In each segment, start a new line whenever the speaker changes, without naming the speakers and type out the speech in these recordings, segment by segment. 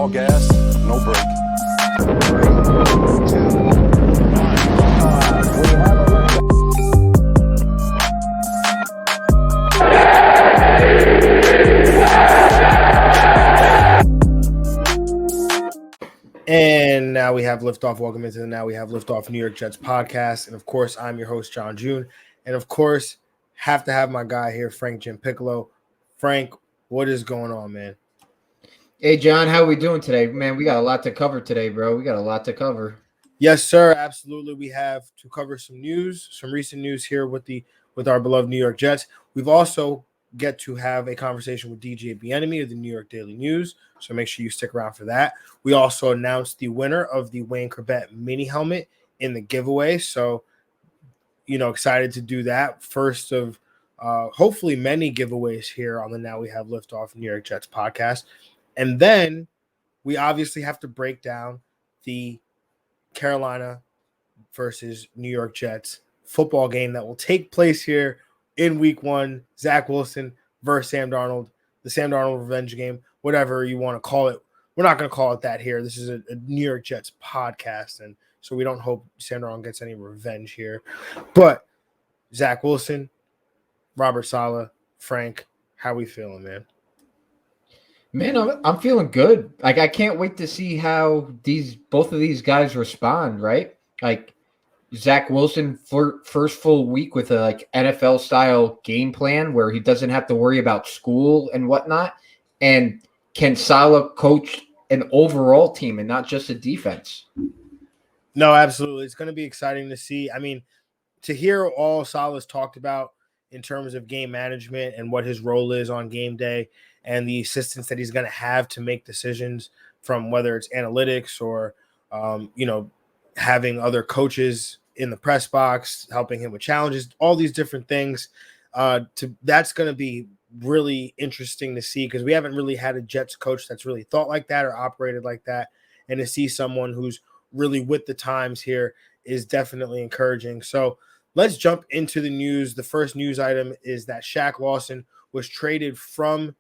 All gas, no brake.
And now we have liftoff. Welcome into the Now We Have Liftoff Newyorkjets podcast. And of course, I'm your host, John June. And of course, have to have my guy here, Frank Jim Piccolo. Frank, what is going on, man?
Hey, John, how are we doing today? Man, we got a lot to cover today, bro. We got a lot to cover.
Yes, sir. Absolutely. We have to cover some news, some recent news here with our beloved New York Jets. We've also get to have a conversation with D.J Bien Aime of the New York Daily News. So make sure you stick around for that. We also announced the winner of the Wayne Corbett mini helmet in the giveaway. So, excited to do that. First of hopefully many giveaways here on the Now We Have Liftoff New York Jets podcast. And then we obviously have to break down the Carolina versus New York Jets football game that will take place here in week 1. Zach Wilson versus Sam Darnold, the Sam Darnold revenge game, whatever you want to call it. We're not going to call it that here. This is a New York Jets podcast, and so we don't hope Sam Darnold gets any revenge here. But Zach Wilson, Robert Saleh, Frank, how we feeling, man?
Man, I'm feeling good. Like, I can't wait to see how both of these guys respond, right? Like, Zach Wilson first full week with a NFL style game plan where he doesn't have to worry about school and whatnot. And can Saleh coach an overall team and not just a defense?
No, absolutely. It's going to be exciting to see. I mean, to hear all Saleh's talked about in terms of game management and what his role is on game day and the assistance that he's going to have to make decisions, from whether it's analytics or, having other coaches in the press box, helping him with challenges, all these different things. That's going to be really interesting to see, because we haven't really had a Jets coach that's really thought like that or operated like that. And to see someone who's really with the times here is definitely encouraging. So let's jump into the news. The first news item is that SHAQLAWSON was traded from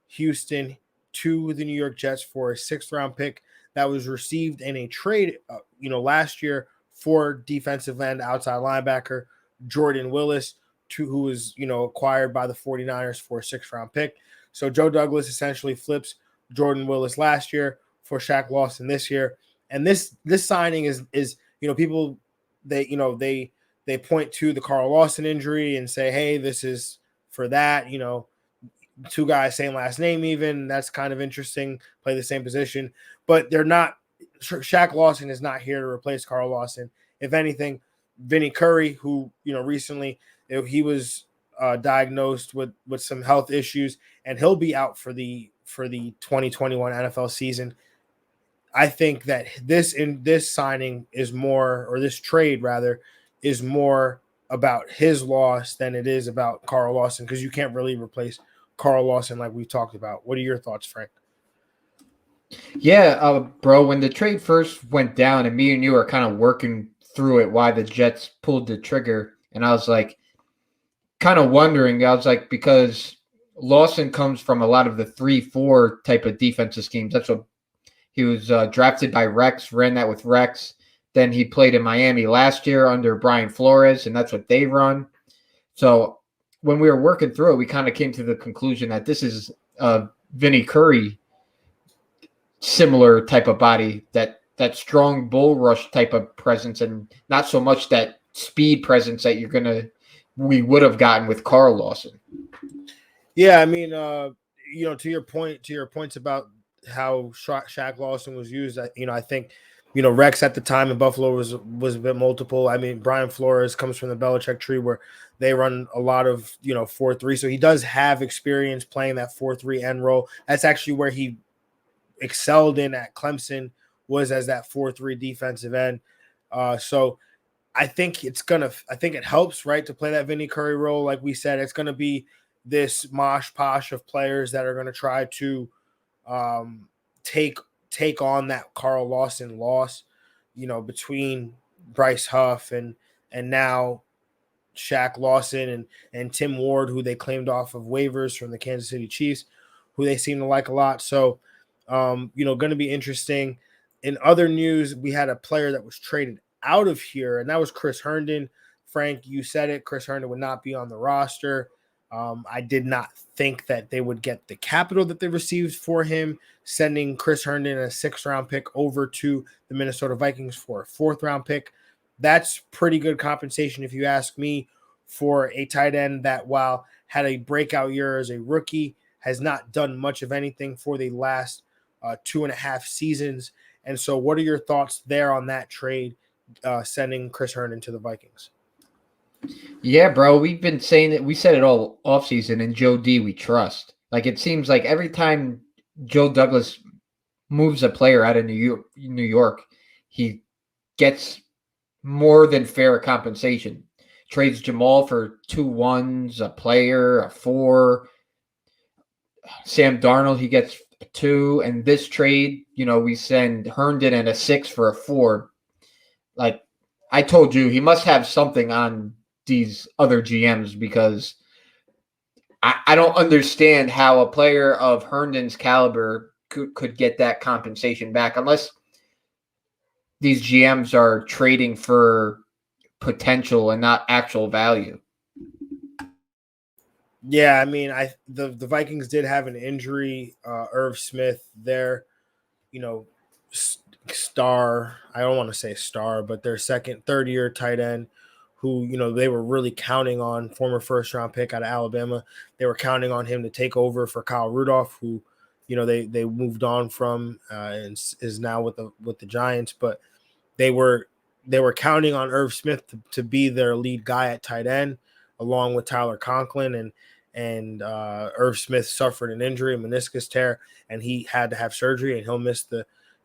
Houston to the New York Jets for a 6th-round pick that was received in a trade, last year for defensive end outside linebacker Jordan Willis, who was, acquired by the 49ers for a 6th-round pick. So Joe Douglas essentially flips Jordan Willis last year for SHAQLAWSON this year. And this signing is people, they point to the Carl Lawson injury and say, hey, this is for that, two guys, same last name even. That's kind of interesting, play the same position. But they're not – SHAQLAWSON is not here to replace Carl Lawson. If anything, Vinny Curry, who, recently he was diagnosed with some health issues, and he'll be out for the 2021 NFL season. I think that this signing is more – or this trade, rather, is more about his loss than it is about Carl Lawson, because you can't really replace – Carl Lawson, like we've talked about. What are your thoughts, Frank?
Yeah, bro, when the trade first went down and me and you were kind of working through it, why the Jets pulled the trigger, and I was like kind of wondering, I was like, because Lawson comes from a lot of the 3-4 type of defensive schemes. That's what he was drafted by Rex, ran that with Rex. Then he played in Miami last year under Brian Flores, and that's what they run. So when we were working through it, we kind of came to the conclusion that this is Vinny Curry similar type of body, that strong bull rush type of presence, and not so much that speed presence that we would have gotten with Carl Lawson.
Yeah, I mean, to your points about how SHAQLAWSON was used, I think, Rex at the time in Buffalo was a bit multiple. I mean, Brian Flores comes from the Belichick tree where they run a lot of, 4-3. So he does have experience playing that 4-3 end role. That's actually where he excelled in at Clemson, was as that 4-3 defensive end. So I think it helps, right, to play that Vinny Curry role. Like we said, it's going to be this mosh posh of players that are going to try to take on that Carl Lawson loss, between Bryce Huff and now SHAQLAWSON and Tim Ward, who they claimed off of waivers from the Kansas City Chiefs, who they seem to like a lot. So Going to be interesting. In other news, we had a player that was traded out of here, and that was Chris Herndon. Frank, you said it. Chris Herndon would not be on the roster. I did not think that they would get the capital that they received for him, sending Chris Herndon a 6th-round pick over to the Minnesota Vikings for a 4th-round pick. That's pretty good compensation, if you ask me, for a tight end that, while had a breakout year as a rookie, has not done much of anything for the last 2.5 seasons. And so what are your thoughts there on that trade, sending Chris Herndon to the Vikings?
Yeah, bro, we've been saying that. We said it all offseason, and Joe D we trust. Like, it seems like every time Joe Douglas moves a player out of New York, he gets more than fair compensation. Trades Jamal for 2 1s, a player, a 4. Sam Darnold, he gets 2. And this trade, we send Herndon and a 6 for a 4. Like, I told you, he must have something on these other GMs, because I don't understand how a player of Herndon's caliber could get that compensation back, unless these GMs are trading for potential and not actual value.
Yeah, I mean, the Vikings did have an injury. Irv Smith, their star. I don't want to say star, but their third-year tight end, who they were really counting on, former 1st-round pick out of Alabama. They were counting on him to take over for Kyle Rudolph, who they moved on from and is now with the Giants. But they were counting on Irv Smith to be their lead guy at tight end, along with Tyler Conklin, and Irv Smith suffered an injury, a meniscus tear, and he had to have surgery, and he'll miss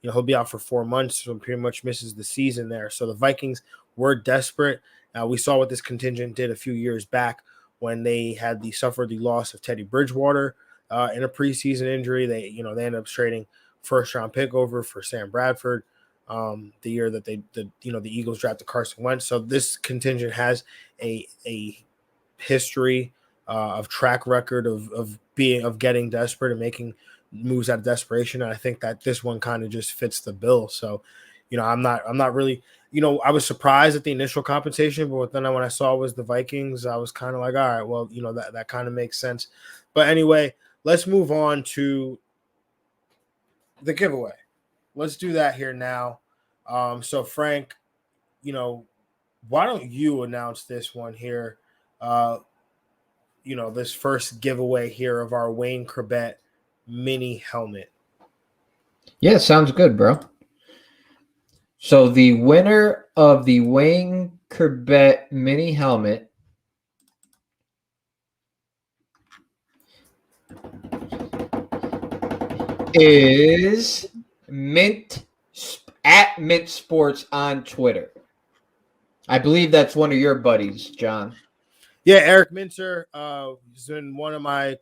he'll be out for 4 months, so pretty much misses the season there. So the Vikings were desperate. We saw what this contingent did a few years back when they suffered the loss of Teddy Bridgewater in a preseason injury. They ended up trading 1st-round pick over for Sam Bradford the year that the Eagles drafted Carson Wentz. So this contingent has a history of track record of getting desperate and making moves out of desperation. And I think that this one kind of just fits the bill. So, I'm not really, I was surprised at the initial compensation, but then when I saw it was the Vikings, I was kind of like, all right, well, that kind of makes sense. But anyway, let's move on to the giveaway. Let's do that here now. So Frank, why don't you announce this one here? This first giveaway here of our Wayne Corbett mini helmet.
Yeah, sounds good, bro. So the winner of the Wayne Corbett mini helmet is Mint Sports on Twitter. I believe that's one of your buddies, John.
Yeah, Eric Minter is in one of my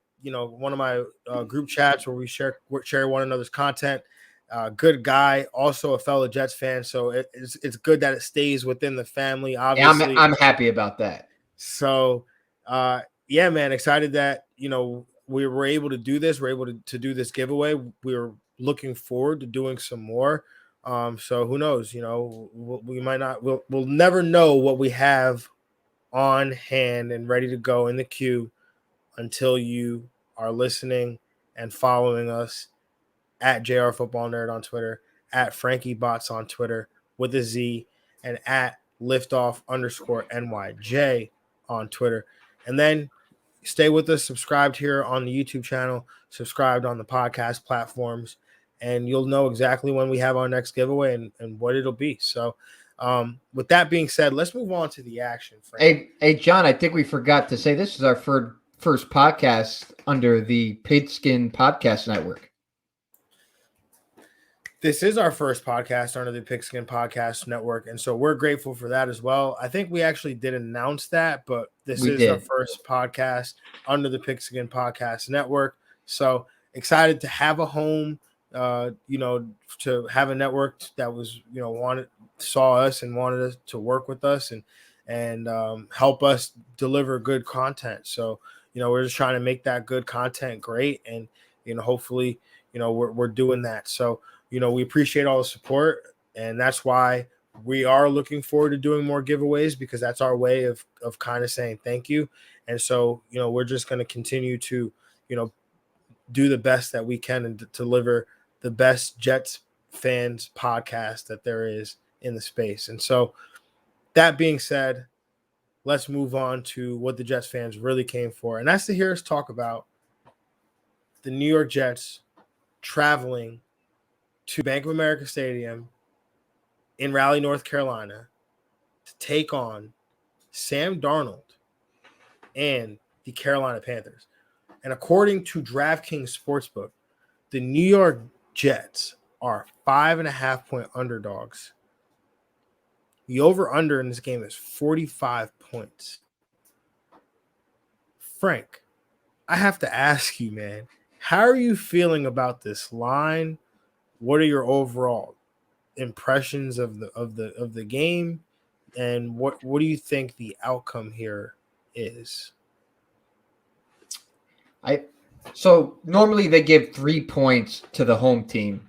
group chats where we share one another's content. Good guy, also a fellow Jets fan, so it's good that it stays within the family. Obviously,
yeah, I'm happy about that.
So, yeah, man, excited that we were able to do this. We're able to do this giveaway. We're looking forward to doing some more. So who knows? We might not. We'll never know what we have on hand and ready to go in the queue until you are listening and following us at JR Football Nerd on Twitter, at Frankie Bots on Twitter with a Z, and at liftoff_NYJ on Twitter. And then stay with us, subscribed here on the YouTube channel, subscribed on the podcast platforms, and you'll know exactly when we have our next giveaway and what it'll be. So with that being said, let's move on to the action.
Frank. Hey, John, I think we forgot to say this is our first podcast under the Pigskin Podcast Network.
This is our first podcast under the Pigskin Podcast Network, and so we're grateful for that as well. I think we actually did announce that, but this is our first podcast under the Pigskin Podcast Network. So excited to have a home, to have a network that was, saw us and wanted us to work with us and help us deliver good content. So, we're just trying to make that good content great, and hopefully, we're doing that. So, we appreciate all the support, and that's why we are looking forward to doing more giveaways, because that's our way of kind of saying thank you. And so, we're just going to continue to, do the best that we can and deliver the best Jets fans podcast that there is in the space. And so, that being said, let's move on to what the Jets fans really came for. And that's to hear us talk about the New York Jets traveling to Bank of America Stadium in Raleigh, North Carolina, to take on Sam Darnold and the Carolina Panthers. And according to DraftKings Sportsbook, the New York Jets are 5.5-point underdogs. The over-under in this game is 45 points. Frank, I have to ask you, man, how are you feeling about this line? What are your overall impressions of the game, and what do you think the outcome here is?
So normally they give 3 points to the home team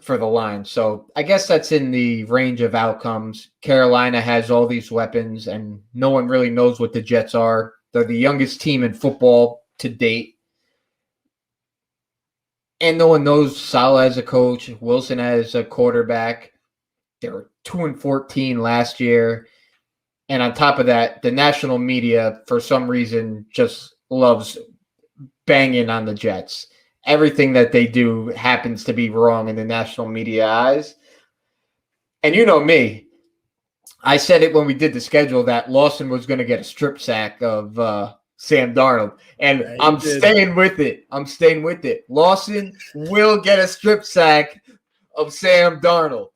for the line. So I guess that's in the range of outcomes. Carolina has all these weapons, and no one really knows what the Jets are. They're the youngest team in football to date. And no one knows Saleh as a coach, Wilson as a quarterback. They were 2-14 last year. And on top of that, the national media, for some reason, just loves banging on the Jets. Everything that they do happens to be wrong in the national media eyes. And you know me, I said it when we did the schedule that Lawson was going to get a strip sack of Sam Darnold. And
Yeah,
I'm staying with it. Lawson will get a strip sack of Sam Darnold.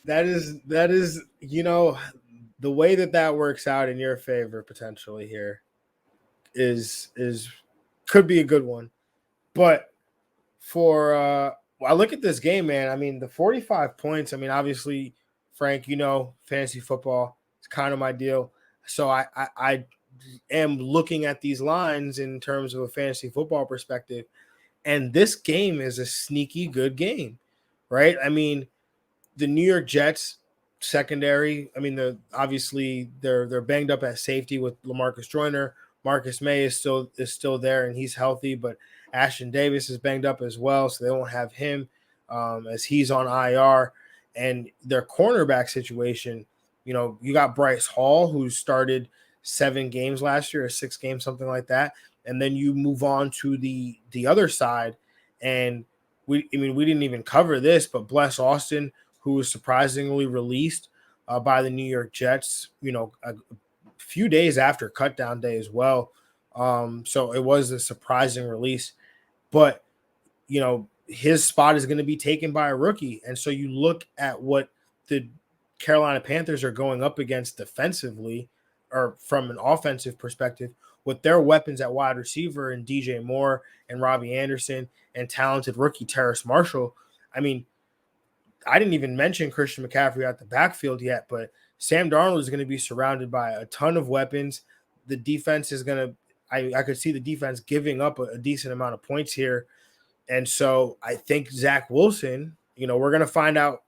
That is, the way that works out in your favor potentially here is could be a good one. But for I look at this game, man, I mean, the 45 points, I mean, obviously, Frank, fantasy football is kind of my deal. So I am looking at these lines in terms of a fantasy football perspective, and this game is a sneaky good game, right? I mean, the New York Jets secondary, I mean, they're banged up at safety with LaMarcus Joyner. Marcus May is still there, and he's healthy, but Ashton Davis is banged up as well, so they won't have him as he's on IR. And their cornerback situation, you got Bryce Hall, who started 7 games last year, or 6 games, something like that. And then you move on to the other side, and we didn't even cover this, but Bless Austin, who was surprisingly released by the New York Jets, a few days after cutdown day as well. So it was a surprising release, but his spot is going to be taken by a rookie. And so you look at what the Carolina Panthers are going up against defensively, or from an offensive perspective, with their weapons at wide receiver and DJ Moore and Robbie Anderson and talented rookie Terrace Marshall. I mean, I didn't even mention Christian McCaffrey at the backfield yet, but Sam Darnold is going to be surrounded by a ton of weapons. The defense is going to – I could see the defense giving up a decent amount of points here. And so I think Zach Wilson, we're going to find out,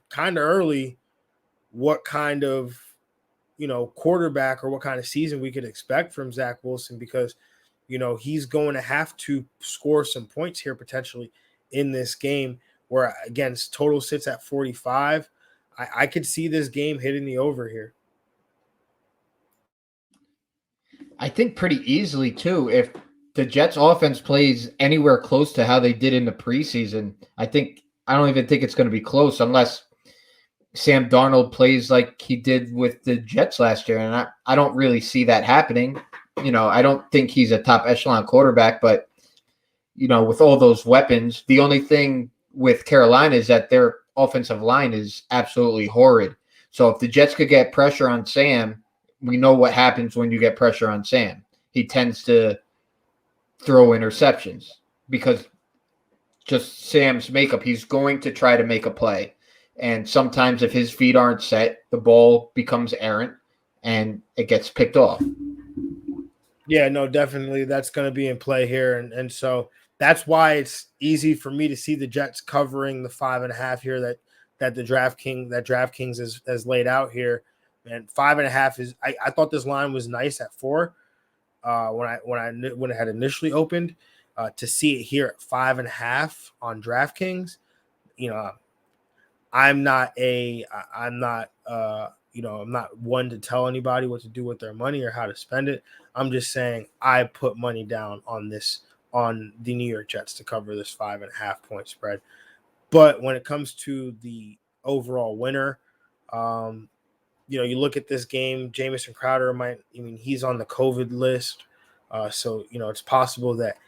kind of early what kind of, quarterback or what kind of season we could expect from Zach Wilson, because, he's going to have to score some points here potentially in this game, where, again, total sits at 45. I could see this game hitting the over here.
I think pretty easily, too. If the Jets offense plays anywhere close to how they did in the preseason, I don't even think it's going to be close unless Sam Darnold plays like he did with the Jets last year. And I don't really see that happening. I don't think he's a top echelon quarterback, but, with all those weapons, the only thing with Carolina is that their offensive line is absolutely horrid. So if the Jets could get pressure on Sam, we know what happens when you get pressure on Sam. He tends to throw interceptions because just Sam's makeup. He's going to try to make a play. And sometimes if his feet aren't set, the ball becomes errant and it gets picked off.
Yeah, no, definitely that's going to be in play here, and so that's why it's easy for me to see the Jets covering the 5.5 here that the DraftKings has laid out here. And 5.5 is I thought this line was nice at 4 when it had initially opened. To see it here at 5.5 on DraftKings, you know, I'm not I'm not one to tell anybody what to do with their money or how to spend it. I'm just saying I put money down on the New York Jets to cover this 5.5 point spread. But when it comes to the overall winner, you look at this game, Jamison Crowder he's on the COVID list. So it's possible that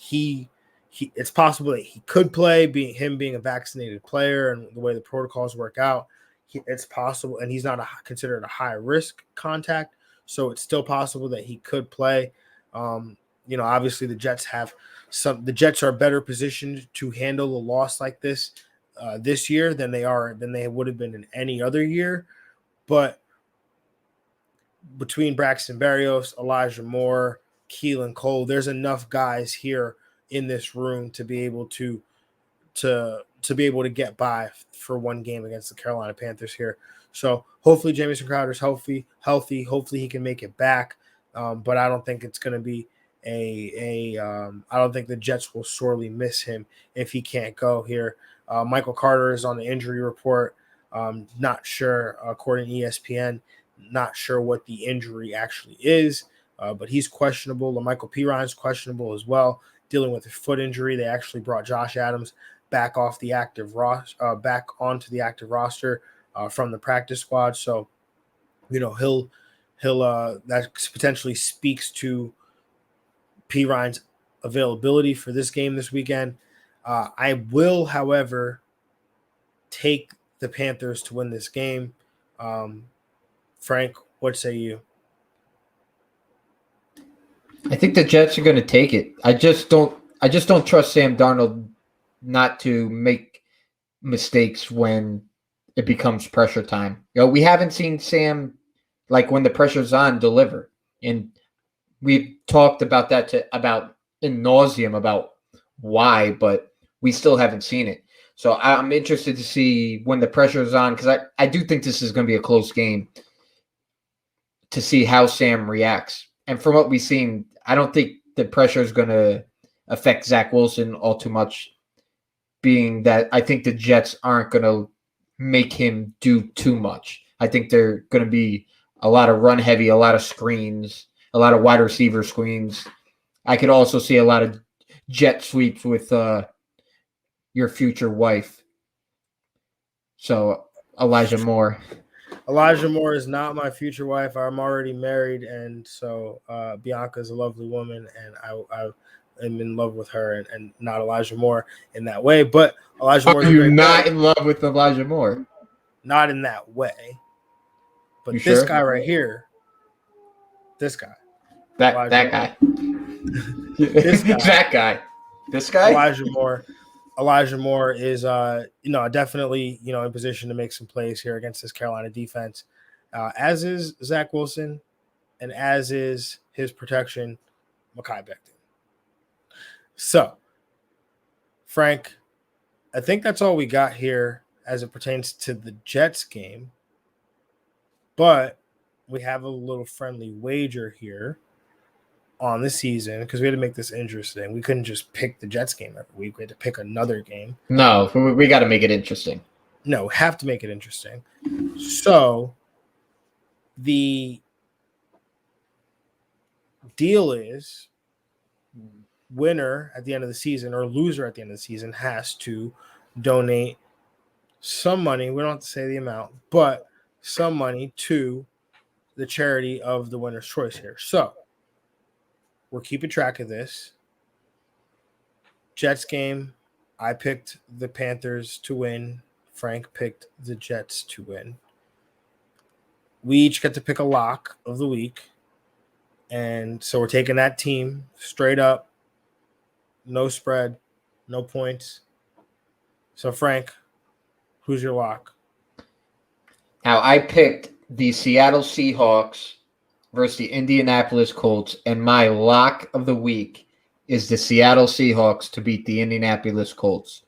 it's possible that he could play, being a vaccinated player and the way the protocols work out. It's possible, and he's not considered a high risk contact, so it's still possible that he could play. Obviously the Jets are better positioned to handle a loss like this this year than they would have been in any other year. But between Braxton Berrios, Elijah Moore, Keelan Cole, there's enough guys here in this room to be able to get by for one game against the Carolina Panthers here. So hopefully Jamison Crowder's healthy. Hopefully he can make it back. But I don't think it's going to be I don't think the Jets will sorely miss him if he can't go here. Michael Carter is on the injury report. Not sure, according to ESPN, not sure what the injury actually is, but he's questionable. LaMichael Pirine questionable as well, dealing with a foot injury. They actually brought Josh Adams back onto the active roster from the practice squad. So, he'll that potentially speaks to Pirine's availability for this game this weekend. I will, however, take the Panthers to win this game. Frank, what say you?
I think the Jets are going to take it. I just don't trust Sam Darnold not to make mistakes when it becomes pressure time. We haven't seen Sam, like when the pressure's on, deliver. And we've talked about that about in nauseum about why, but we still haven't seen it. So I'm interested to see when the pressure is on, because I do think this is going to be a close game, to see how Sam reacts. And from what we've seen, I don't think the pressure is going to affect Zach Wilson all too much, being that I think the Jets aren't going to make him do too much. I think they're going to be a lot of run heavy, a lot of screens, a lot of wide receiver screens. I could also see a lot of jet sweeps with your future wife. So Elijah Moore.
Elijah Moore is not my future wife. I'm already married, and so Bianca is a lovely woman, and I am in love with her, and not Elijah Moore in that way. But Elijah Moore is
you're not in love with Elijah Moore.
Not in that way. But
you
this
sure?
guy right here, this guy,
that guy,
this guy,
that guy, this guy,
Elijah Moore is definitely in position to make some plays here against this Carolina defense, as is Zach Wilson, and as is his protection, Mekhi Becton. So, Frank, I think that's all we got here as it pertains to the Jets game. But we have a little friendly wager here on the season because we had to make this interesting. We couldn't just pick the Jets game every week. We had to pick another game.
No, we got to make it interesting.
No, have to make it interesting. So the deal is winner at the end of the season or loser at the end of the season has to donate some money. We don't have to say the amount, but some money to the charity of the winner's choice here. So we're keeping track of this. Jets game, I picked the Panthers to win. Frank picked the Jets to win. We each get to pick a lock of the week. And so we're taking that team straight up. No spread, no points. So, Frank, who's your lock?
Now, I picked the Seattle Seahawks versus the Indianapolis Colts, and my lock of the week is the Seattle Seahawks to beat the Indianapolis Colts.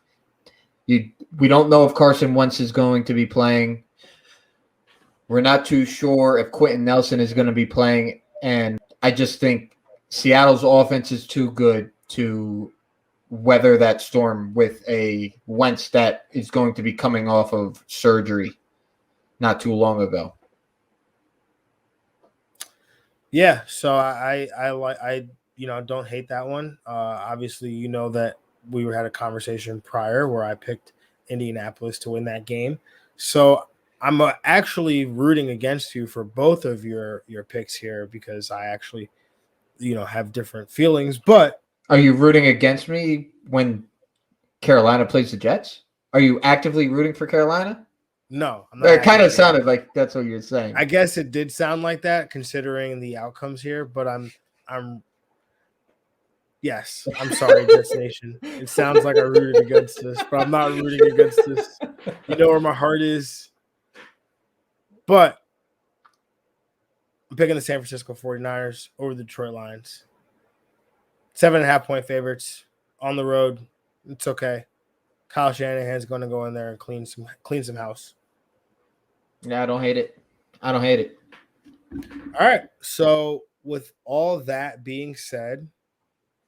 We don't know if Carson Wentz is going to be playing. We're not too sure if Quentin Nelson is going to be playing, and I just think Seattle's offense is too good to weather that storm with a Wentz that is going to be coming off of surgery not too long ago.
Yeah, so I don't hate that one. Obviously, you know that we had a conversation prior where I picked Indianapolis to win that game. So I'm actually rooting against you for both of your picks here because I actually, have different feelings. But
are you rooting against me when Carolina plays the Jets? Are you actively rooting for Carolina?
No, I'm not.
It kind of sounded like that's what you're saying.
I guess it did sound like that considering the outcomes here, but yes, I'm sorry, Jets Nation. It sounds like I rooted against this, but I'm not rooting against this. You know where my heart is. But I'm picking the San Francisco 49ers over the Detroit Lions. 7.5-point favorites on the road. It's okay. Kyle Shanahan's going to go in there and clean some house.
Yeah, I don't hate it. All
right. So with all that being said,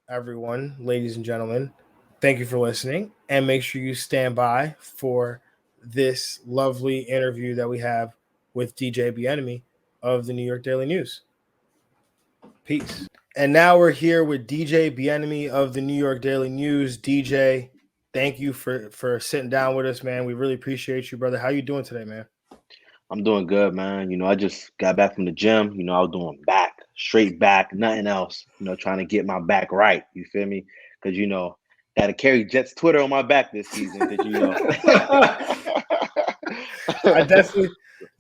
everyone, ladies and gentlemen, thank you for listening. And make sure you stand by for this lovely interview that we have with DJ Bien Aime of the New York Daily News. Peace. And now we're here with DJ Bien Aime of the New York Daily News. DJ, thank you for sitting down with us, man. We really appreciate you, brother. How you doing today, man?
I'm doing good, man. I just got back from the gym. I was doing straight back, nothing else. Trying to get my back right. You feel me? Because got to carry Jets Twitter on my back this season.
I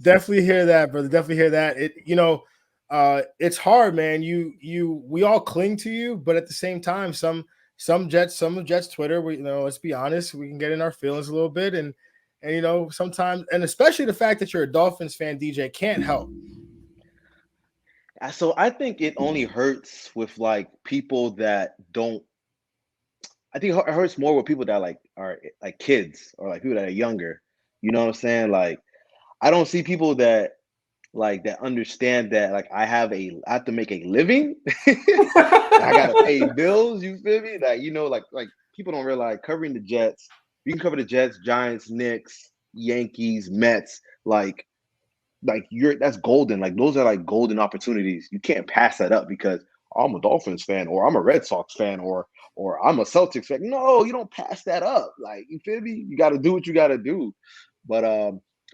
definitely hear that, brother. Definitely hear that. It's hard, man. We all cling to you, but at the same time, some of Jets Twitter, let's be honest, we can get in our feelings a little bit, and sometimes, and especially the fact that you're a Dolphins fan, DJ, can't help.
So I think it only hurts with like people that don't. I think it hurts more with people that are like kids or like people that are younger. You know what I'm saying? Like, I don't see people that understand that I have to make a living. I gotta pay bills. You feel me? Like people don't realize covering the Jets. You can cover the Jets, Giants, Knicks, Yankees, Mets. That's golden. Like those are like golden opportunities. You can't pass that up because I'm a Dolphins fan or I'm a Red Sox fan or I'm a Celtics fan. No, you don't pass that up. Like, you feel me? You got to do what you got to do. But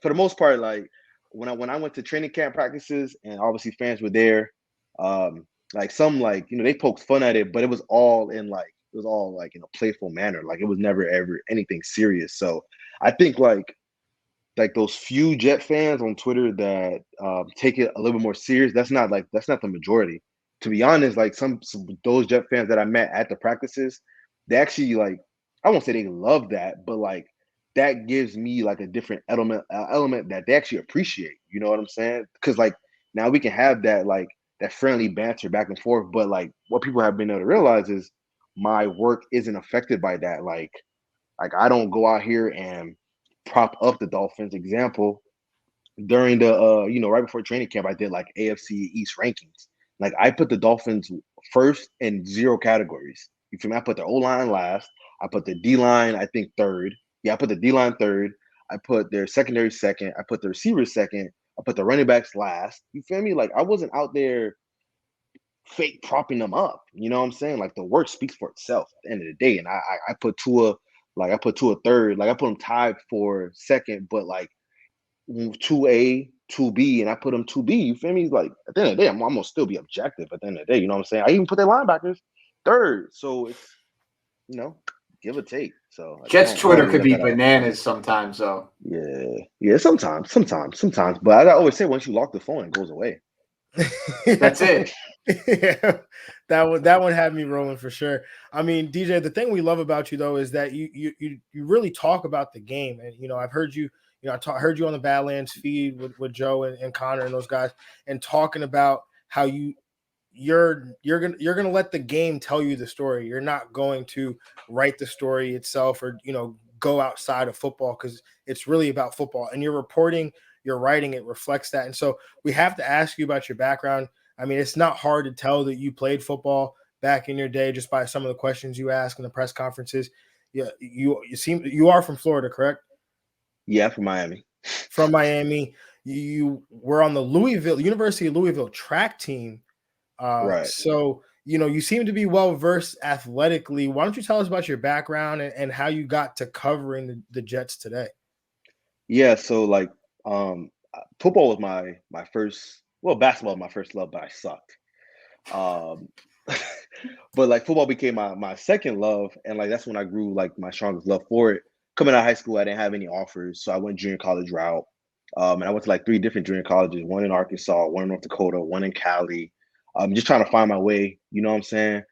for the most part, like when I went to training camp practices and obviously fans were there, they poked fun at it, but it was all in in a playful manner. Like it was never ever anything serious. So I think like those few Jet fans on Twitter that take it a little bit more serious, that's not the majority. To be honest, like some those Jet fans that I met at the practices, they actually I won't say they love that, but that gives me like a different element that they actually appreciate. You know what I'm saying? Because now we can have that that friendly banter back and forth, but what people have been able to realize is my work isn't affected by that. Like I don't go out here and prop up the Dolphins. Example, during the right before training camp, I did AFC East rankings. I put the Dolphins first in 0 categories. You feel me? I put the O-line last. I put the D-line, I think, third. Yeah, I put the D-line third. I put their secondary second. I put the receivers second. I put the running backs last. You feel me? I wasn't out there fake propping them up. You know what I'm saying? The work speaks for itself at the end of the day. And I put Tua, I put Tua third. I put him tied for second, but 2A, 2B, and I put them 2B. You feel me? At the end of the day, I'm gonna still be objective at the end of the day. You know what I'm saying? I even put their linebackers third. So it's give or take. So
Jets Twitter could be bananas sometimes, though.
Yeah, sometimes. But I always say once you lock the phone, it goes away.
That's it.
Yeah, that one had me rolling for sure. I mean, DJ, the thing we love about you though is that you really talk about the game, and I've heard you. I heard you on the Badlands feed with Joe and Connor and those guys, and talking about how you're gonna let the game tell you the story. You're not going to write the story itself, or go outside of football, because it's really about football. And you're reporting, you're writing, it reflects that. And so we have to ask you about your background. I mean, it's not hard to tell that you played football back in your day just by some of the questions you ask in the press conferences. Yeah, you are from Florida, correct?
Yeah, from Miami.
From Miami. You were on the University of Louisville track team.
Right.
So, you seem to be well versed athletically. Why don't you tell us about your background and how you got to covering the Jets today?
Yeah, so like football was my first, well, basketball was my first love, but I sucked. Um but like football became my second love, and like that's when I grew like my strongest love for it. Coming out of high school, I didn't have any offers, so I went junior college route. And I went to like three different junior colleges, one in Arkansas, one in North Dakota, one in Cali. Just trying to find my way, you know what I'm saying?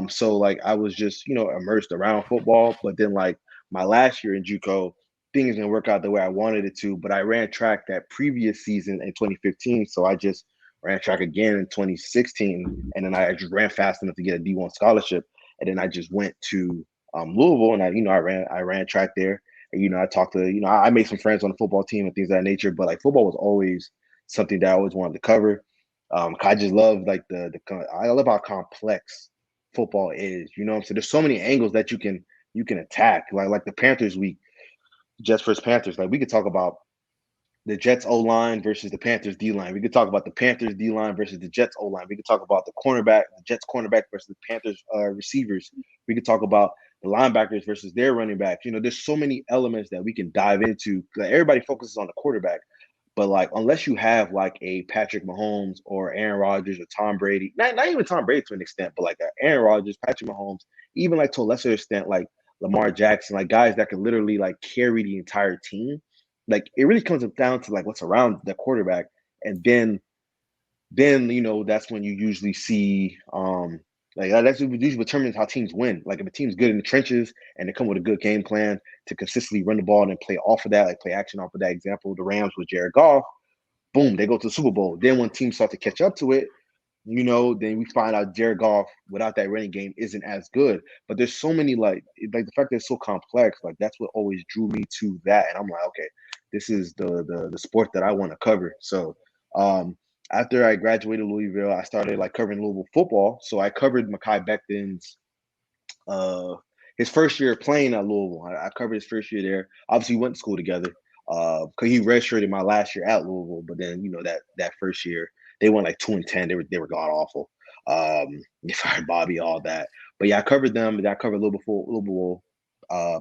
So like I was just, immersed around football, but then like my last year in JUCO, things didn't work out the way I wanted it to, but I ran track that previous season in 2015. So I just ran track again in 2016, and then I just ran fast enough to get a D1 scholarship, and then I just went to Louisville, and I ran track there, and I talked to I made some friends on the football team and things of that nature, but like football was always something that I always wanted to cover. I just love like I love how complex football is. You know what I'm saying? There's so many angles that you can attack. Like the Panthers week, Jets versus Panthers. Like we could talk about the Jets O line versus the Panthers D line. We could talk about the Panthers D line versus the Jets O line. We could talk about the Jets cornerback versus the Panthers receivers. We could talk about the linebackers versus their running backs. There's so many elements that we can dive into. Like, everybody focuses on the quarterback, but like unless you have like a Patrick Mahomes or Aaron Rodgers or Tom Brady, not even Tom Brady to an extent, but like Aaron Rodgers, Patrick Mahomes, even like to a lesser extent like Lamar Jackson, like guys that can literally like carry the entire team. Like it really comes down to like what's around the quarterback, and then that's when you usually see like that's usually determines how teams win. Like if a team's good in the trenches and they come with a good game plan to consistently run the ball and play off of that, like play action off of that. Example, the Rams with Jared Goff, boom, they go to the Super Bowl. Then when teams start to catch up to it, then we find out Jared Goff without that running game isn't as good. But there's so many like the fact that it's so complex, like that's what always drew me to that. And I'm like, okay, this is the sport that I want to cover. So after I graduated Louisville, I started like covering Louisville football. So I covered Mekhi Becton's uh his first year playing at Louisville. I covered his first year there. Obviously, we went to school together. Because he redshirted my last year at Louisville, but then that first year they went like 2-10. They were god awful. They fired Bobby, all that. But yeah, I covered them. I covered Louisville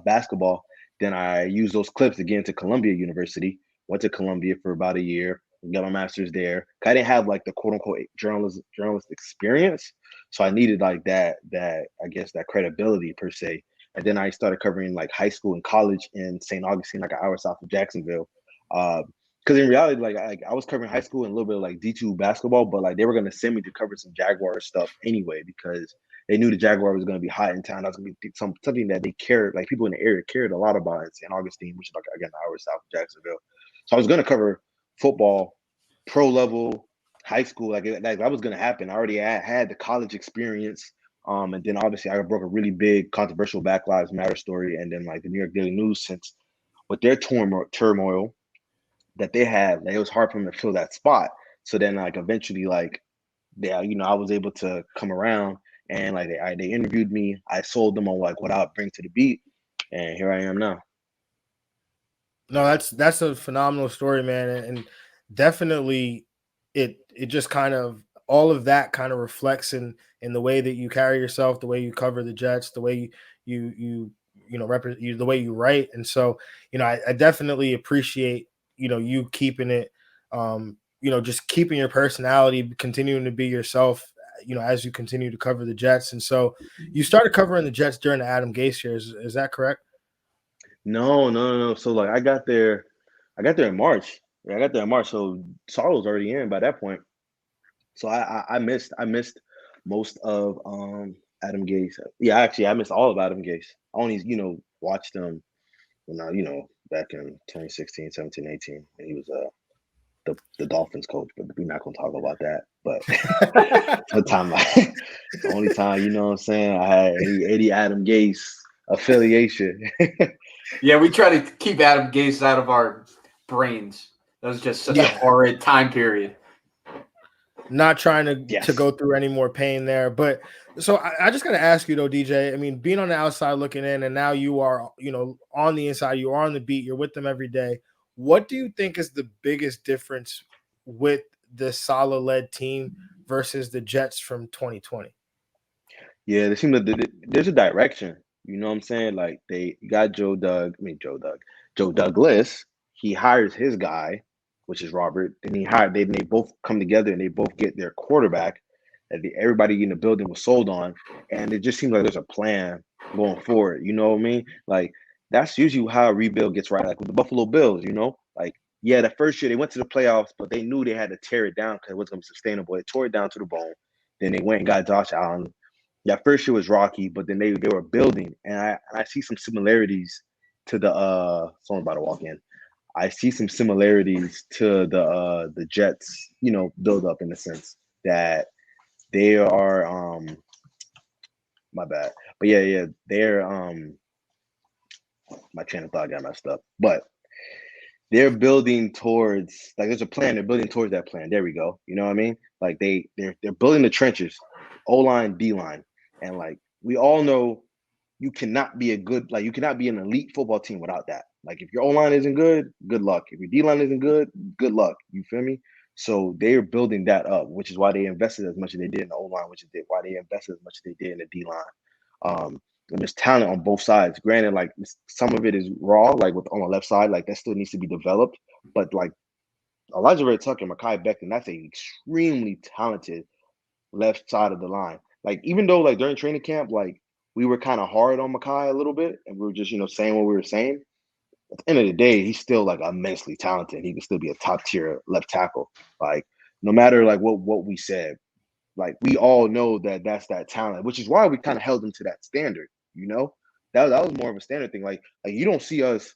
basketball. Then I used those clips again to Columbia University. Went to Columbia for about a year. Got my master's there. I didn't have like the quote unquote journalist experience, so I needed like that I guess that credibility per se. And then I started covering like high school and college in St. Augustine, like an hour south of Jacksonville. Because in reality, like I was covering high school and a little bit of like D2 basketball, but like they were gonna send me to cover some Jaguar stuff anyway because they knew the Jaguar was gonna be hot in town. That was gonna be something that they cared, like people in the area cared a lot about in St. Augustine, which is like again an hour south of Jacksonville. So I was gonna cover football, pro level, high school, like that was gonna happen. I already had the college experience. And then obviously I broke a really big controversial Black Lives Matter story, and then like the New York Daily News, since with their turmoil that they had, like, it was hard for them to fill that spot. So then like eventually like I was able to come around, and like they interviewed me. I sold them on like what I would bring to the beat, and here I am now.
No, that's a phenomenal story, man, and definitely it just kind of all of that kind of reflects in the way that you carry yourself, the way you cover the Jets, the way represent you, the way you write. And so I definitely appreciate you keeping it, just keeping your personality, continuing to be yourself, as you continue to cover the Jets. And so you started covering the Jets during the Adam Gase years, is that correct?
No, no, no, no. So like I got there in March. Yeah, I got there in March. So Saul was already in by that point. So I missed most of Adam Gase. Yeah, actually I missed all of Adam Gase. I only, watched him when back in 2016, 17, 18, and he was the Dolphins coach, but we're not gonna talk about that. But the time, the only time, you know what I'm saying, I had any Adam Gase affiliation.
Yeah, we try to keep Adam Gase out of our brains. That was just such a horrid time period.
Not trying to go through any more pain there. But so I just got to ask you, though, DJ, I mean, being on the outside looking in, and now you are, on the inside, you are on the beat, you're with them every day. What do you think is the biggest difference with the Saleh-led team versus the Jets from 2020?
Yeah, they seem to, there's a direction. You know what I'm saying? Like they got Joe Douglas. He hires his guy, which is Robert, and they both come together and they both get their quarterback that everybody in the building was sold on, and it just seems like there's a plan going forward. You know what I mean? Like that's usually how a rebuild gets right. Like with the Buffalo Bills, like yeah, the first year they went to the playoffs, but they knew they had to tear it down because it wasn't going to be sustainable. They tore it down to the bone. Then they went and got Josh Allen. That first year was rocky, but then they were building, and I see some similarities to the someone's about to walk in. I see some similarities to the Jets, build up in the sense that they are my bad. But yeah, they're my train of thought got messed up. But they're building towards, like, there's a plan, they're building towards that plan. There we go. You know what I mean? Like they're building the trenches, O-line, D-line. And like we all know you cannot be an elite football team without that. Like if your O-line isn't good, good luck. If your D-line isn't good, good luck. You feel me? So they're building that up, which is why they invested as much as they did in the O-line, which is why they invested as much as they did in the D-line. And there's talent on both sides. Granted, like some of it is raw, like on the left side, like that still needs to be developed. But like Elijah Red Tucker, Mekhi Becton, that's an extremely talented left side of the line. Like even though like during training camp, like we were kind of hard on Mekhi a little bit, and we were just saying what we were saying. At the end of the day, he's still like immensely talented. He can still be a top tier left tackle. Like no matter like what we said, like we all know that's that talent, which is why we kind of held him to that standard. That was more of a standard thing. Like you don't see us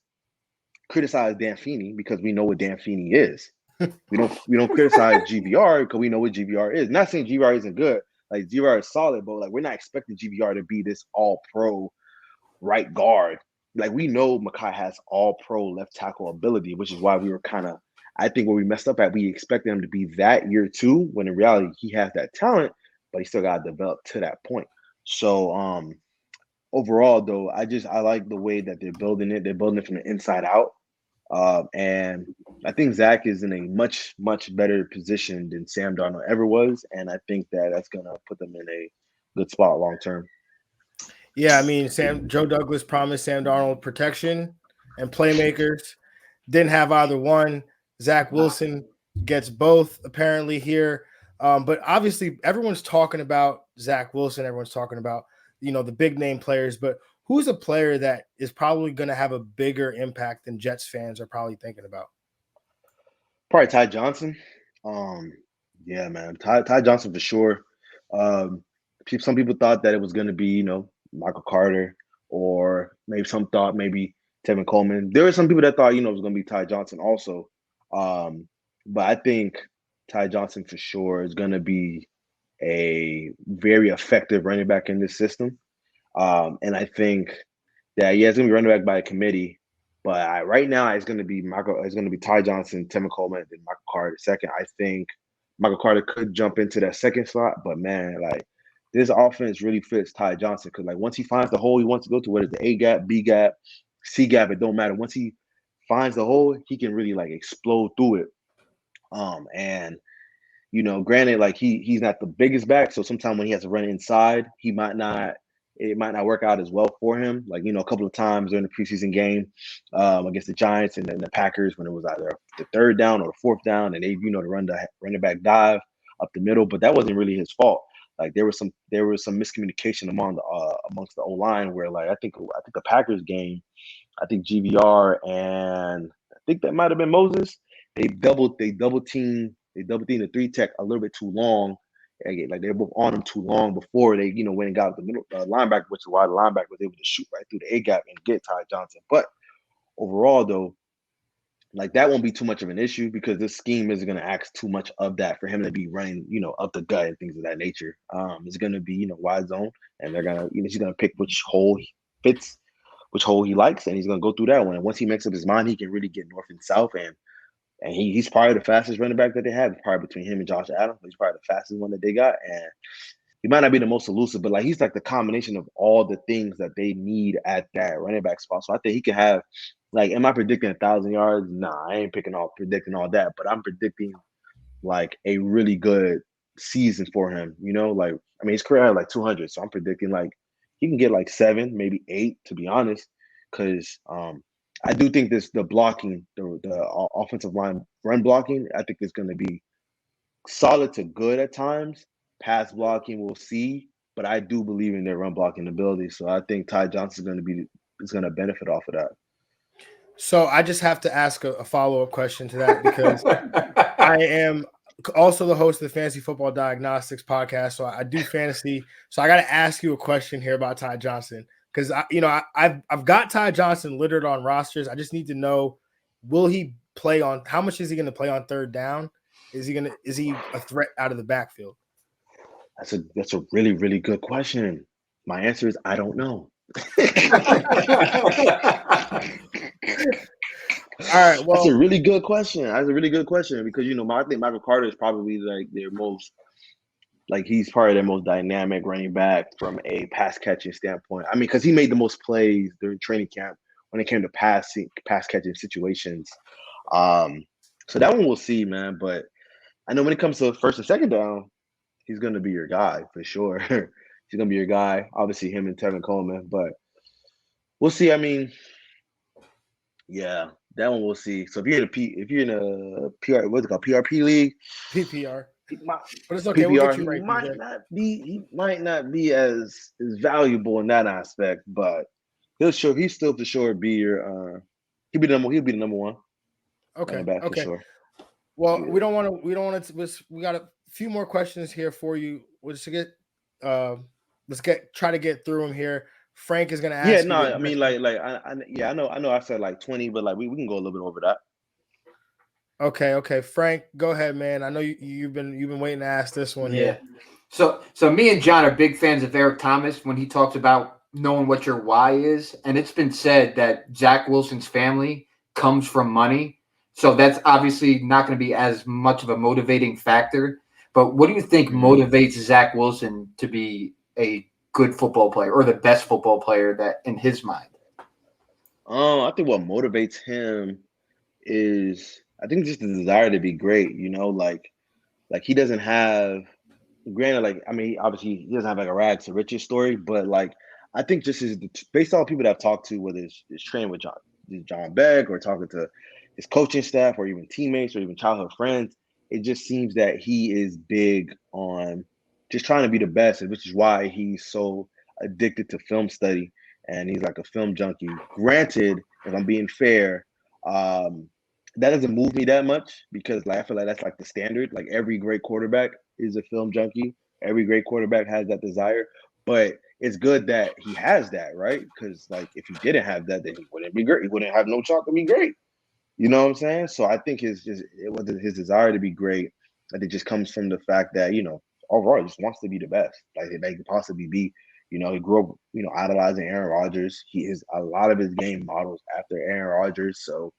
criticize Dan Feeney because we know what Dan Feeney is. We don't criticize GBR because we know what GBR is. Not saying GBR isn't good. Like GBR is solid, but like we're not expecting GBR to be this all pro right guard. Like we know Mekhi has all pro left tackle ability, which is why we were I think where we messed up at, we expected him to be that year too, when in reality he has that talent, but he still got to develop to that point. So overall though, I like the way that they're building it. They're building it from the inside out. And I think Zach is in a much, much better position than Sam Darnold ever was. And I think that's going to put them in a good spot long term.
Yeah, I mean, Joe Douglas promised Sam Darnold protection and playmakers. Didn't have either one. Zach Wilson gets both apparently here. But obviously everyone's talking about Zach Wilson. Everyone's talking about, the big name players. But who's a player that is probably going to have a bigger impact than Jets fans are probably thinking about?
Probably Ty Johnson. Yeah, man. Ty Johnson for sure. Some people thought that it was going to be, Michael Carter, or maybe some thought maybe Tevin Coleman. There were some people that thought, it was going to be Ty Johnson also. But I think Ty Johnson for sure is going to be a very effective running back in this system. And I think that, it's going to be running back by a committee. But right now, it's going to be Ty Johnson, Tevin Coleman, and Michael Carter second. I think Michael Carter could jump into that second slot, but man, like this offense really fits Ty Johnson because like once he finds the hole he wants to go to, whether it's the A gap, B gap, C gap, it don't matter. Once he finds the hole, he can really like explode through it. And granted, like he's not the biggest back, so sometimes when he has to run inside, it might not work out as well for him. Like, a couple of times during the preseason game against the Giants and then the Packers, when it was either the third down or the fourth down, and they, to run the running back dive up the middle, but that wasn't really his fault. Like there was some miscommunication amongst the O-line where like I think the Packers game, I think GVR and I think that might have been Moses. They double team the three tech a little bit too long. Like they were both on him too long before they, went and got the middle linebacker, which is why the linebacker was able to shoot right through the A gap and get Ty Johnson. But overall, though, like that won't be too much of an issue because this scheme isn't going to ask too much of that for him to be running, up the gut and things of that nature. It's going to be, wide zone, and they're gonna, he's going to pick which hole he fits, which hole he likes, and he's going to go through that one. And once he makes up his mind, he can really get north and south, and he's probably the fastest running back that they have. Probably between him and Josh Adams, he's probably the fastest one that they got, and he might not be the most elusive, but like he's like the combination of all the things that they need at that running back spot. So I think he could have, like, am I predicting 1,000 yards? Nah, I ain't predicting all that, but I'm predicting like a really good season for him. Like, I mean, his career had like 200, so I'm predicting like he can get like 7, maybe 8, to be honest, because I do think the blocking, the offensive line run blocking, I think is going to be solid to good at times. Pass blocking, we'll see, but I do believe in their run blocking ability. So I think Ty Johnson is going to benefit off of that.
So I just have to ask a follow-up question to that because I am also the host of the Fantasy Football Diagnostics podcast. So I do fantasy. So I got to ask you a question here about Ty Johnson because I've got Ty Johnson littered on rosters. I just need to know, will he play on? How much is he going to play on third down? Is he a threat out of the backfield?
That's a really, really good question. My answer is I don't know.
All right, well,
that's a really good question. That's a really good question because I think Michael Carter is probably like their most, like he's probably their most dynamic running back from a pass catching standpoint. I mean, because he made the most plays during training camp when it came to pass catching situations. So that one we'll see, man. But I know when it comes to first and second down, he's gonna be your guy for sure. He's gonna be your guy. Obviously, him and Tevin Coleman, but we'll see. I mean, yeah, that one we'll see. So if you're in a PR, what's it called, PRP league,
PPR,
but
it's okay.
PPR,
We'll get you right,
he might not be as valuable in that aspect, but he'll still for sure be your he'll be the number one.
Okay.
Back
Okay.
for sure.
Well, yeah. We don't want to. We got a few more questions here for you. Let's try to get through them here. Frank is going to ask.
Yeah, no, I mean, I know. I said like 20, but like we can go a little bit over that.
Okay, Frank, go ahead, man. I know you've been waiting to ask this one.
Yeah. So me and John are big fans of Eric Thomas when he talks about knowing what your why is, and it's been said that Zach Wilson's family comes from money. So that's obviously not going to be as much of a motivating factor. But what do you think motivates Zach Wilson to be a good football player or the best football player that in his mind?
I think what motivates him is just the desire to be great. Like he doesn't have. Granted, like I mean, obviously he doesn't have like a rags to riches story, but like I think just based on people that I've talked to, whether it's training with John Beck or talking to his coaching staff or even teammates or even childhood friends, it just seems that he is big on just trying to be the best, which is why he's so addicted to film study and he's like a film junkie. Granted, if I'm being fair, that doesn't move me that much because like I feel like that's like the standard. Like every great quarterback is a film junkie. Every great quarterback has that desire, but it's good that he has that, right? Because like if he didn't have that, then he wouldn't be great. He wouldn't have no chance to be great. You know what I'm saying? So I think his desire to be great, I think just comes from the fact that overall he just wants to be the best, like he could possibly be. He grew up, idolizing Aaron Rodgers. He is a lot of his game models after Aaron Rodgers. So,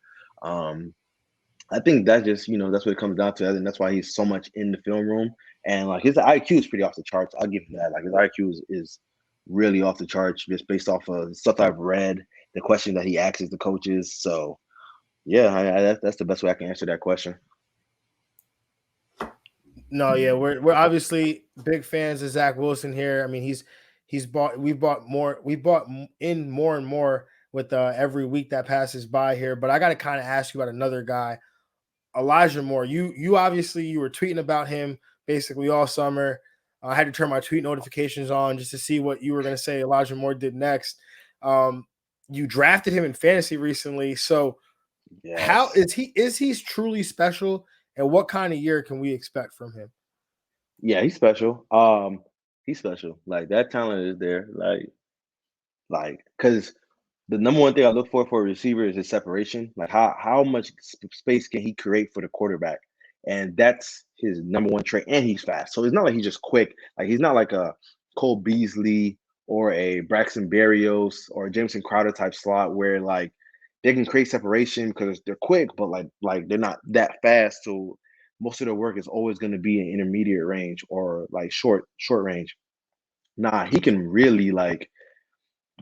I think that just that's what it comes down to. I think that's why he's so much in the film room, and like his IQ is pretty off the charts. I'll give him that. Like his IQ is really off the charts just based off of stuff I've read, the question that he asks the coaches. So. Yeah, that's the best way I can answer that question.
No, yeah, we're obviously big fans of Zach Wilson here. I mean, we've bought in more and more with every week that passes by here. But I got to kind of ask you about another guy, Elijah Moore. You obviously you were tweeting about him basically all summer. I had to turn my tweet notifications on just to see what you were going to say Elijah Moore did next. You drafted him in fantasy recently, so. Yes. How is he? Is he truly special? And what kind of year can we expect from him?
Yeah, he's special. He's special. Like that talent is there. Like, because the number one thing I look for a receiver is his separation. Like how much space can he create for the quarterback, and that's his number one trait. And he's fast, so it's not like he's just quick. Like he's not like a Cole Beasley or a Braxton Berrios or a Jameson Crowder type slot where like they can create separation because they're quick, but like they're not that fast. So most of their work is always going to be in intermediate range or like short range. Nah, he can really like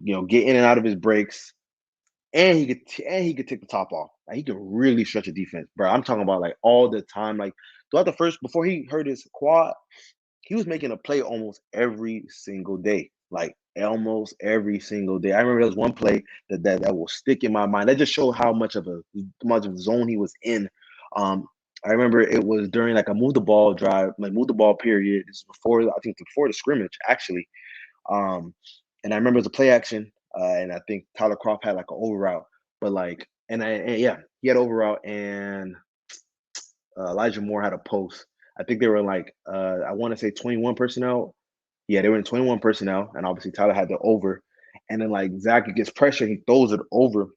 get in and out of his breaks, and he could take the top off. Like he could really stretch a defense, bro. I'm talking about like all the time. Like throughout the first before he hurt his quad, he was making a play almost every single day. Like almost every single day. I remember there was one play that will stick in my mind. That just showed how much of a zone he was in. I remember it was during like a move the ball drive, like move the ball period. This is before the scrimmage actually. And I remember it was a play action, and I think Tyler Croft had like an over route, but like, and yeah, he had over route, and Elijah Moore had a post. I think they were like, I want to say 21 personnel. Yeah, they were in 21 personnel, and obviously Tyler had the over, and then like Zach gets pressure, he throws it over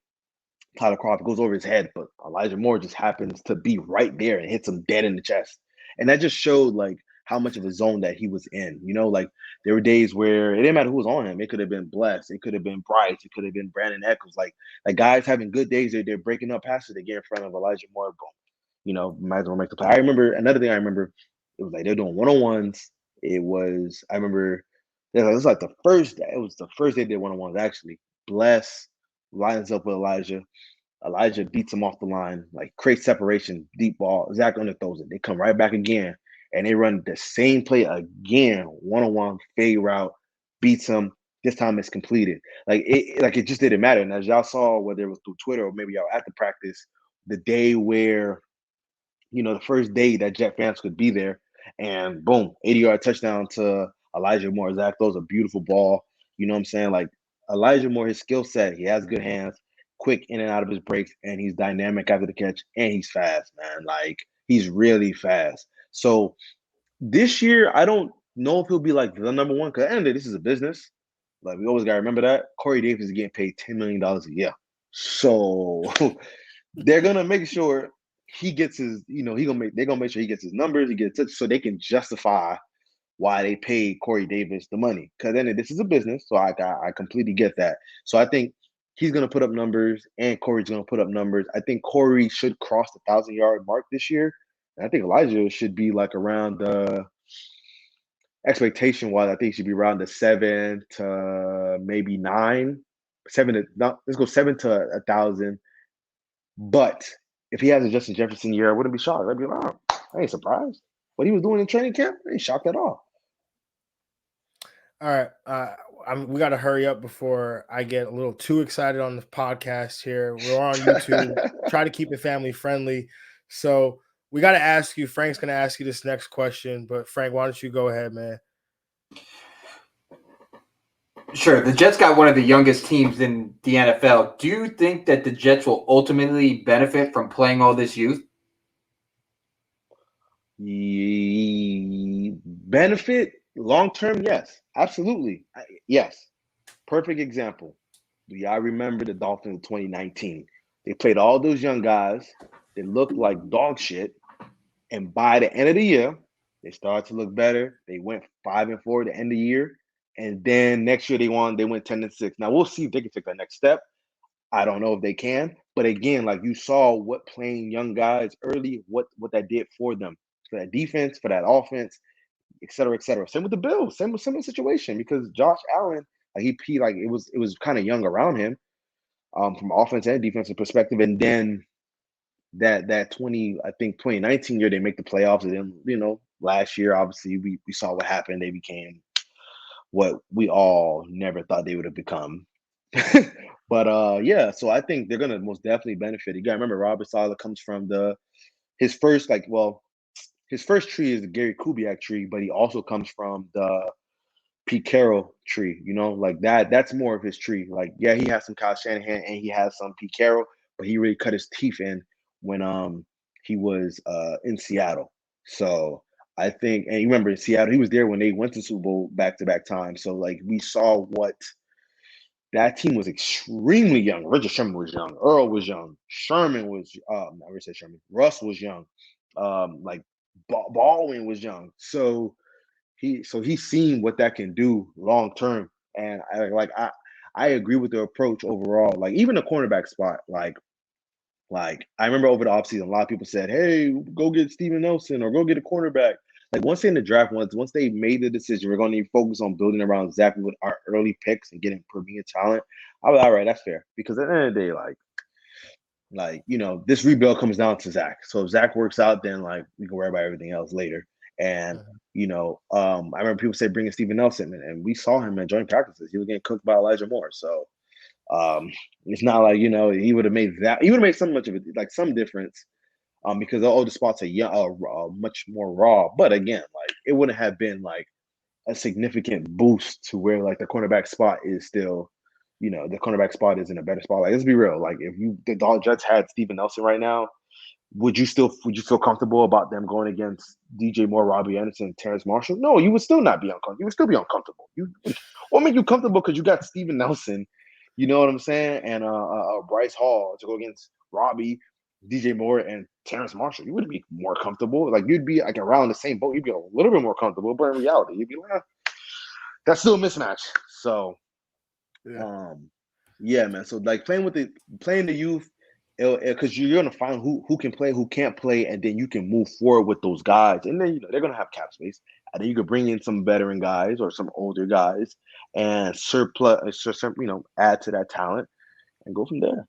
Tyler Croft, goes over his head, but Elijah Moore just happens to be right there and hits him dead in the chest, and that just showed like how much of a zone that he was in. Like there were days where it didn't matter who was on him. It could have been Bless, it could have been Bryce, it could have been Brandon Echols. Like guys having good days, they're breaking up passes, they get in front of Elijah Moore, boom. Might as well make the play. I remember another thing. I remember it was like they're doing one-on-ones. I remember it was like the first day. It was the first day they did one-on-ones actually. Bless lines up with Elijah. Elijah beats him off the line, like creates separation, deep ball. Zach underthrows it. They come right back again, and they run the same play again, one-on-one fade route, beats him. This time it's completed. It just didn't matter. And as y'all saw, whether it was through Twitter or maybe y'all at the practice, the day where the first day that Jet fans could be there, and boom, 80-yard touchdown to Elijah Moore. Zach throws a beautiful ball. You know what I'm saying? Like Elijah Moore, his skill set, he has good hands, quick in and out of his breaks, and he's dynamic after the catch, and he's fast, man. Like he's really fast. So this year, I don't know if he'll be like the number one, because at the end of the day, this is a business. Like we always gotta remember that. Corey Davis is getting paid $10 million a year. So they're gonna make sure he gets his, they're gonna make sure he gets his numbers, he gets it, so they can justify why they paid Corey Davis the money. Because then this is a business, so I completely get that. So I think he's gonna put up numbers, and Corey's gonna put up numbers. I think Corey should cross the 1,000-yard mark this year, and I think Elijah should be like around the expectation wise. I think he should be around the 7 to maybe 9, 7 to let's go 7 to 1,000. But if he has a Justin Jefferson year, I wouldn't be shocked. I'd be like, oh, I ain't surprised. What he was doing in training camp, I ain't shocked at all.
All right. We got to hurry up before I get a little too excited on the podcast here. We're on YouTube. Try to keep it family friendly. So we got to ask you, Frank's going to ask you this next question, but Frank, why don't you go ahead, man?
Sure. The Jets got one of the youngest teams in the NFL. Do you think that the Jets will ultimately benefit from playing all this youth?
Benefit long term, yes, absolutely, yes. Perfect example. Do y'all remember the Dolphins in 2019? They played all those young guys. They looked like dog shit, and by the end of the year, they started to look better. They went 5-4 at the end of the year, and then next year they won. They went 10-6. Now we'll see if they can take that next step. I don't know if they can, but again, like you saw what playing young guys early, what that did for them, for that defense, for that offense, et cetera, et cetera. Same with the Bills, similar situation, because Josh Allen, like he like it was kind of young around him, from offense and defensive perspective, and then that 2019 year they make the playoffs, and then last year obviously we saw what happened. They became what we all never thought they would have become. But yeah, so I think they're gonna most definitely benefit. You gotta remember, Robert Saleh comes from his first tree is the Gary Kubiak tree, but he also comes from the Pete Carroll tree. Like that's more of his tree. Like, yeah, he has some Kyle Shanahan and he has some Pete Carroll, but he really cut his teeth in when he was in Seattle. So I think, and you remember in Seattle, he was there when they went to Super Bowl back-to-back times. So like we saw what that team was extremely young. Richard Sherman was young. Earl was young. Sherman was I already said Sherman. Russ was young. Like Baldwin was young. So he's seen what that can do long term. And I agree with the approach overall. Like even the cornerback spot, like I remember over the offseason, a lot of people said, "Hey, go get Steven Nelson or go get a cornerback." Like once they in the draft, once they made the decision, we're going to need to focus on building around exactly with our early picks and getting premier talent. I was all right. That's fair because at the end of the day, this rebuild comes down to Zach. So if Zach works out, then like we can worry about everything else later. And I remember people say bring in Steven Nelson, and we saw him at joint practices. He was getting cooked by Elijah Moore. So it's not like he would have made some much of it, like some difference. Because all the spots are young, much more raw. But again, like it wouldn't have been like a significant boost to where like the cornerback spot is still, the cornerback spot is in a better spot. Like let's be real. Like if the Jets had Steven Nelson right now, would you feel comfortable about them going against DJ Moore, Robbie Anderson, Terrence Marshall? No, you would still not be uncomfortable. You would still be uncomfortable. What make you comfortable because you got Steven Nelson, you know what I'm saying, and Bryce Hall to go against Robbie, DJ Moore, and Terrence Marshall. You would be more comfortable. Like you'd be like around the same boat. You'd be a little bit more comfortable, but in reality, you'd be like, that's still a mismatch. So, yeah, man. So like playing the youth, because you're gonna find who can play, who can't play, and then you can move forward with those guys, and then they're gonna have cap space, and then you could bring in some veteran guys or some older guys and add to that talent and go from there.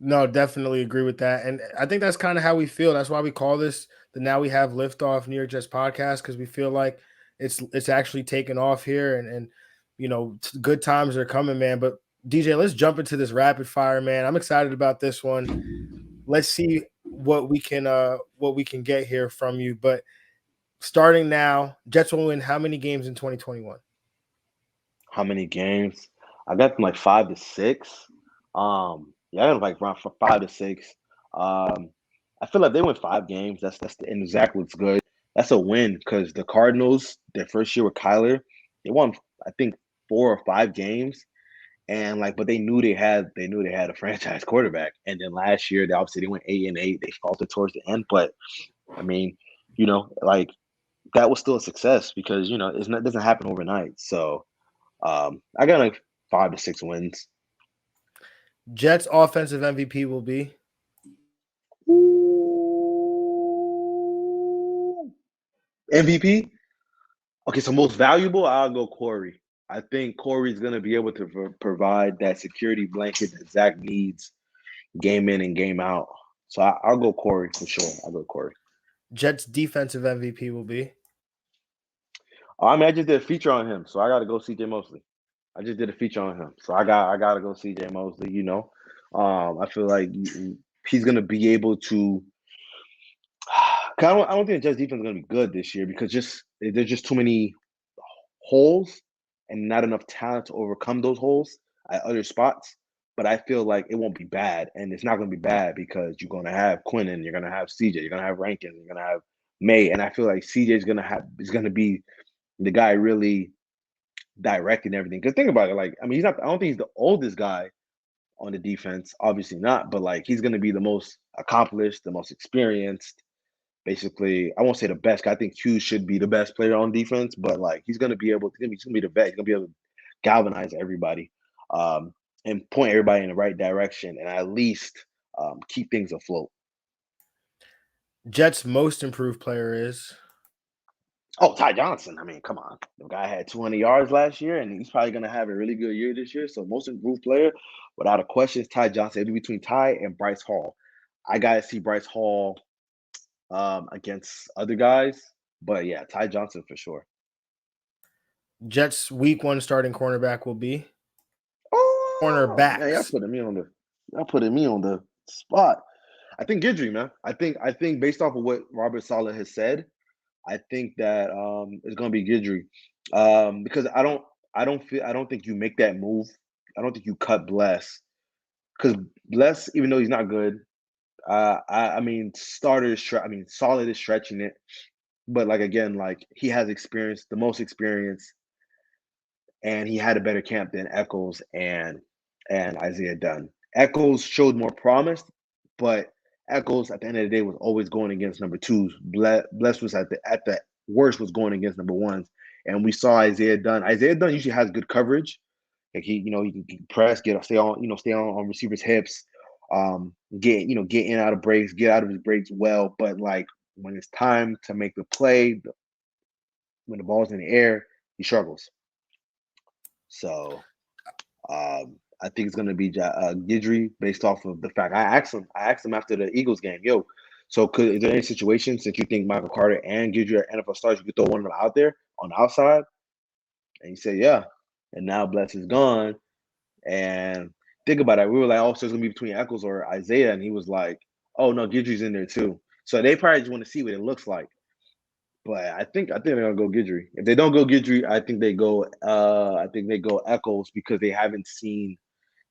No, definitely agree with that. And I think that's kind of how we feel. That's why we call this the Now We Have Liftoff New York Jets podcast, because we feel like it's actually taken off here, and good times are coming, man. But DJ, let's jump into this rapid fire, man. I'm excited about this one. Let's see what we can get here from you. But starting now, Jets will win how many games in 2021?
How many games? I got them like 5 to 6. Yeah, I got them like around 5 to 6. I feel like they win 5 games. And Zach looks good. That's a win because the Cardinals, their first year with Kyler, they won I think 4 or 5 games, and but they knew they had a franchise quarterback. And then last year, they went 8-8. They faltered towards the end, but I mean, like that was still a success because it doesn't happen overnight. So I got like 5 to 6 wins.
Jets offensive MVP will be
MVP. Okay, so most valuable, I'll go Corey. I think Corey's gonna be able to provide that security blanket that Zach needs game in and game out. So I'll go Corey for sure. I'll go Corey.
Jets defensive MVP will be.
I mean, I just did a feature on him, so I got to go CJ Mosley. I just did a feature on him, so I got to go CJ Mosley. I feel like he's gonna be able to. I don't think the Jets defense is gonna be good this year because there's just too many holes and not enough talent to overcome those holes at other spots. But I feel like it won't be bad, and it's not going to be bad because you're going to have Quinnen, you're going to have CJ, you're going to have Rankin, you're going to have May, and I feel like CJ is going to be the guy really directing everything. Because think about it, like I mean, I don't think he's the oldest guy on the defense, obviously not, but like he's going to be the most accomplished, the most experienced. Basically, I won't say the best. I think Hughes should be the best player on defense, but like he's going to be able to. He's going to be the vet. He's going to be able to galvanize everybody, and point everybody in the right direction, and at least keep things afloat.
Jets' most improved player is.
Oh, Ty Johnson. I mean, come on. The guy had 200 yards last year, and he's probably going to have a really good year this year. So most improved player, without a question, is Ty Johnson. It'll be between Ty and Bryce Hall. I got to see Bryce Hall against other guys. But yeah, Ty Johnson for sure.
Jets week 1 starting cornerback will be
cornerbacks.
Man,
y'all putting me on the spot. I think Guidry, man. I think based off of what Robert Saleh has said, I think that it's gonna be Guidry. Because I don't think you make that move. I don't think you cut Bless. Because Bless, even though he's not good, I mean Solid is stretching it. But like again, like he has experience, the most experience. and he had a better camp than Echols and Isaiah Dunn. Echols showed more promise, but Echols at the end of the day was always going against number twos. Bless was at the worst was going against number ones, and we saw Isaiah Dunn. Isaiah Dunn usually has good coverage. Like he can press, stay on receivers' hips, get in and out of breaks, get out of his breaks well. But like when it's time to make the play, when the ball's in the air, he struggles. So I think it's going to be Guidry based off of the fact I asked him after the Eagles game, so is there any situation since you think Michael Carter and Guidry are NFL stars, you could throw one of them out there on the outside? And he said, yeah. And now Bless is gone. And think about it. We were like, oh, so it's going to be between Echols or Isaiah. And he was like, oh, no, Guidry's in there too. So they probably just want to see what it looks like. But I think they're gonna go Guidry. If they don't go Guidry, I think they go Echols because they haven't seen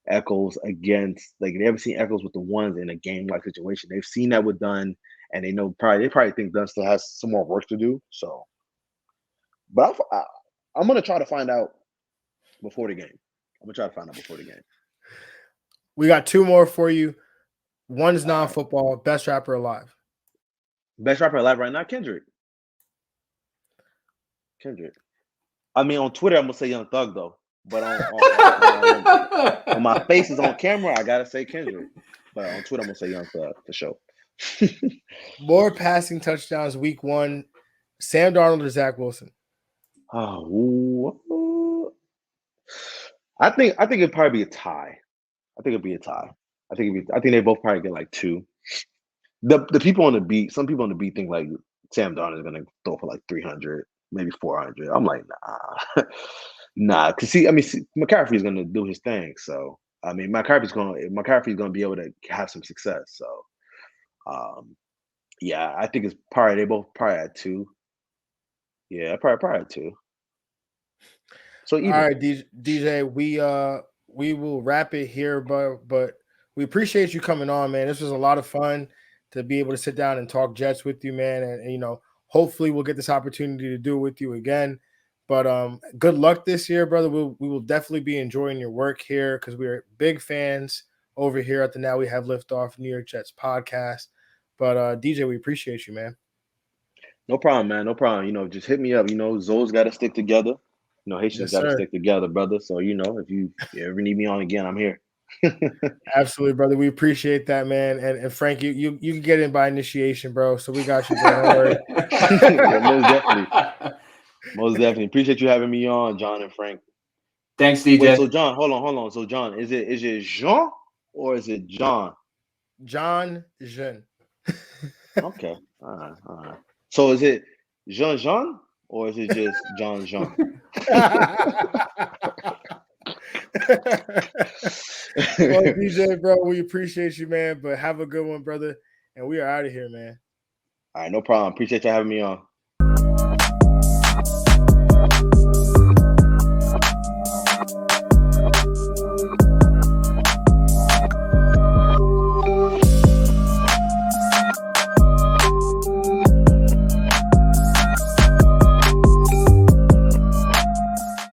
Echols against they haven't seen Echols with the ones in a game-like situation. They've seen that with Dunn, and they probably think Dunn still has some more work to do. So, but I'm gonna try to find out before the game.
We got two more for you. One's non-football. Best rapper alive.
Best rapper alive right now, Kendrick. I mean, on Twitter, I'm gonna say Young Thug though, but on my face is on camera, I gotta say Kendrick. But on Twitter, I'm gonna say Young Thug for sure.
More passing touchdowns week 1. Sam Darnold or Zach Wilson?
Oh, I think it'd probably be a tie. I think they both probably get like 2. The people on the beat, some people on the beat think like Sam Darnold is gonna throw for like 300. Maybe 400. I'm like, nah. Cause McCaffrey's gonna do his thing. So I mean, McCaffrey's gonna be able to have some success. So, yeah, I think it's probably they both probably at 2. Yeah, probably at 2. So even.
All right, DJ, we will wrap it here, but we appreciate you coming on, man. This was a lot of fun to be able to sit down and talk Jets with you, man, and hopefully we'll get this opportunity to do it with you again. But good luck this year, brother. We will definitely be enjoying your work here because we're big fans over here at the Now We Have Liftoff Newyorkjets podcast. But DJ, we appreciate you, man.
No problem, man. No problem. Just hit me up. Zoe's got to stick together. Haitians got to stick together, brother. So if you ever need me on again, I'm here.
Absolutely, brother. We appreciate that, man. And Frank, you can get in by initiation, bro. So we got you, bro.
Yeah, most definitely. Appreciate you having me on, Jon and Frank.
Thanks, DJ.
Wait, so Jon, hold on. So Jon, is it Jean or is it John?
Jon Jean.
Okay. All right. So is it Jean or is it just John?
Well, DJ, bro, we appreciate you, man. But have a good one, brother. And we are out of here, man.
All right, no problem. Appreciate you having me on.